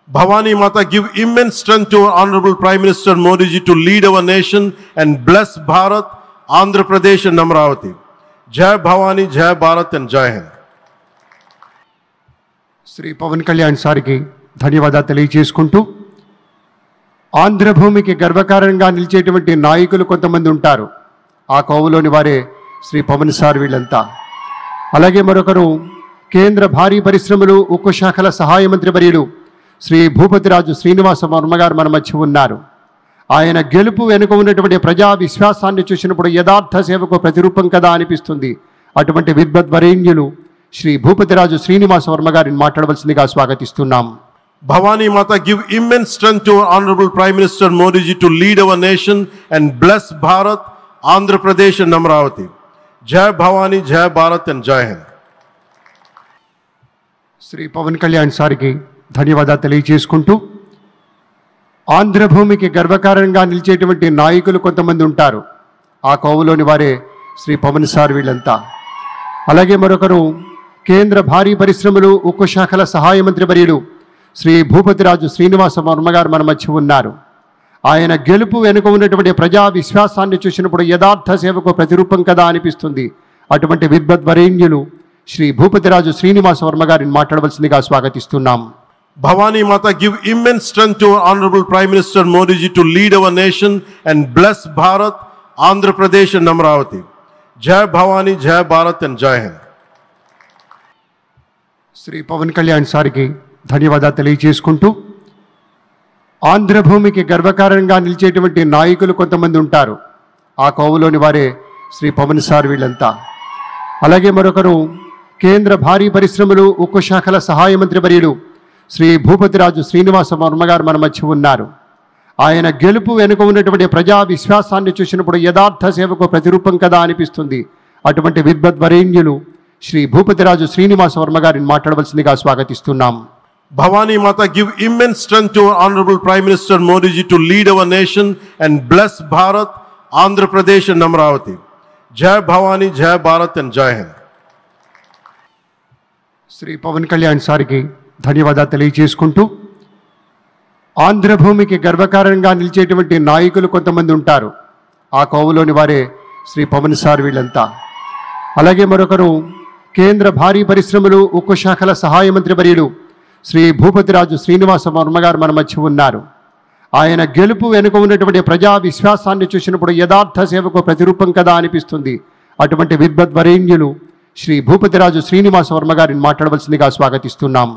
Bhavani Mata, give immense strength to our Honorable Prime Minister Modi ji to lead our nation and bless Bharat, Andhra Pradesh and Amravati. Jai Bhavani, Jai Bharat and Jai Hind. Shri Pawan Kalyan సార్కి ధన్యవాదాలు తెలియజేసుకుంటూ, ఆంధ్రభూమికి గర్వకారణంగా నిలిచేటువంటి నాయకులు కొంతమంది ఉంటారు. ఆ కోవలోని వారే Shri Pawan sir వీళ్ళంతా. అలాగే మరొకరు కేంద్ర భారీ పరిశ్రమలు ఉక్కు శాఖల సహాయ మంత్రి వర్యులు శ్రీ భూపతిరాజు శ్రీనివాస వర్మ గారు మన మధ్య ఉన్నారు. ఆయన గెలుపు వెనుక ఉన్నటువంటి ప్రజా విశ్వాసాన్ని చూసినప్పుడు యథార్థ సేవకు ప్రతిరూపం కదా అనిపిస్తుంది. అటువంటి విద్వద్వరేణ్యులు శ్రీ భూపతిరాజు శ్రీనివాస వర్మ గారిని మాట్లాడవలసిందిగా స్వాగతిస్తున్నాం. Bhavani Mata, give immense strength to our Honorable Prime Minister Modi ji to lead our nation and bless Bharat, Andhra Pradesh and Amravati. Jai Bhavani, Jai Bharat and Jai Hind. Shri Pawan Kalyan సార్కి ధన్యవాదాలు తెలియజేసుకుంటూ, ఆంధ్రభూమికి గర్వకారణంగా నిలిచేటువంటి నాయకులు కొంతమంది ఉంటారు. ఆ కోవలోని వారే శ్రీ పవన్ సార్ వీళ్ళంతా. అలాగే మరొకరు కేంద్ర భారీ పరిశ్రమలు ఉక్కు శాఖల సహాయ మంత్రి వర్యులు శ్రీ భూపతిరాజు శ్రీనివాస వర్మ గారు మన మధ్య ఉన్నారు. ఆయన గెలుపు వెనుక ఉన్నటువంటి ప్రజా విశ్వాసాన్ని చూసినప్పుడు యథార్థ సేవకు ప్రతిరూపం కదా అనిపిస్తుంది. అటువంటి విద్వద్వరేణ్యులు శ్రీ భూపతిరాజు శ్రీనివాస వర్మ గారిని మాట్లాడవలసిందిగా స్వాగతిస్తున్నాం. Bhavani Mata, give immense strength to our Honorable Prime Minister Modi ji to lead our nation and bless Bharat, Andhra Pradesh and Amravati. Jai Bhavani, Jai Bharat and Jai Hind. Shri Pawan Kalyan సార్కి ధన్యవాదాలు తెలియజేసుకుంటూ, ఆంధ్రభూమికి గర్వకారణంగా నిలిచేటువంటి నాయకులు కొంతమంది ఉంటారు. ఆ కోవలోని వారే శ్రీ పవన్ సార్ వీళ్ళంతా. అలాగే మరొకరు కేంద్ర భారీ పరిశ్రమలు ఉక్కు శాఖల సహాయ మంత్రి వర్యులు శ్రీ భూపతిరాజు శ్రీనివాస వర్మ గారు మన మధ్య ఉన్నారు. ఆయన గెలుపు వెనుక ఉన్నటువంటి ప్రజా విశ్వాసాన్ని చూసినప్పుడు యథార్థ సేవకు ప్రతిరూపం కదా అనిపిస్తుంది. అటువంటి విద్వద్వరేణ్యులు శ్రీ భూపతిరాజు శ్రీనివాస వర్మ గారిని మాట్లాడవలసిందిగా స్వాగతిస్తున్నాం. Bhavani Mata, give immense strength to our Honorable Prime Minister Modi ji to lead our nation and bless Bharat, Andhra Pradesh and Amravati. Jai Bhavani, Jai Bharat and Jai Hind. Shri Pawan Kalyan సార్కి ధన్యవాదాలు తెలియజేసుకుంటూ, ఆంధ్రభూమికి గర్వకారణంగా నిలిచేటువంటి నాయకులు కొంతమంది ఉంటారు. ఆ కోవలోని వారే శ్రీ పవన్ సార్ వీళ్ళంతా. అలాగే మరొకరు కేంద్ర భారీ పరిశ్రమలు ఉక్కు శాఖల సహాయ మంత్రి వర్యులు శ్రీ భూపతిరాజు శ్రీనివాస వర్మ గారు మన మధ్య ఉన్నారు. ఆయన గెలుపు వెనుక ఉన్నటువంటి ప్రజా విశ్వాసాన్ని చూసినప్పుడు యథార్థ సేవకు ప్రతిరూపం కదా అనిపిస్తుంది. అటువంటి విద్వద్వరేణ్యులు శ్రీ భూపతిరాజు శ్రీనివాస వర్మ గారిని మాట్లాడవలసిందిగా స్వాగతిస్తున్నాం.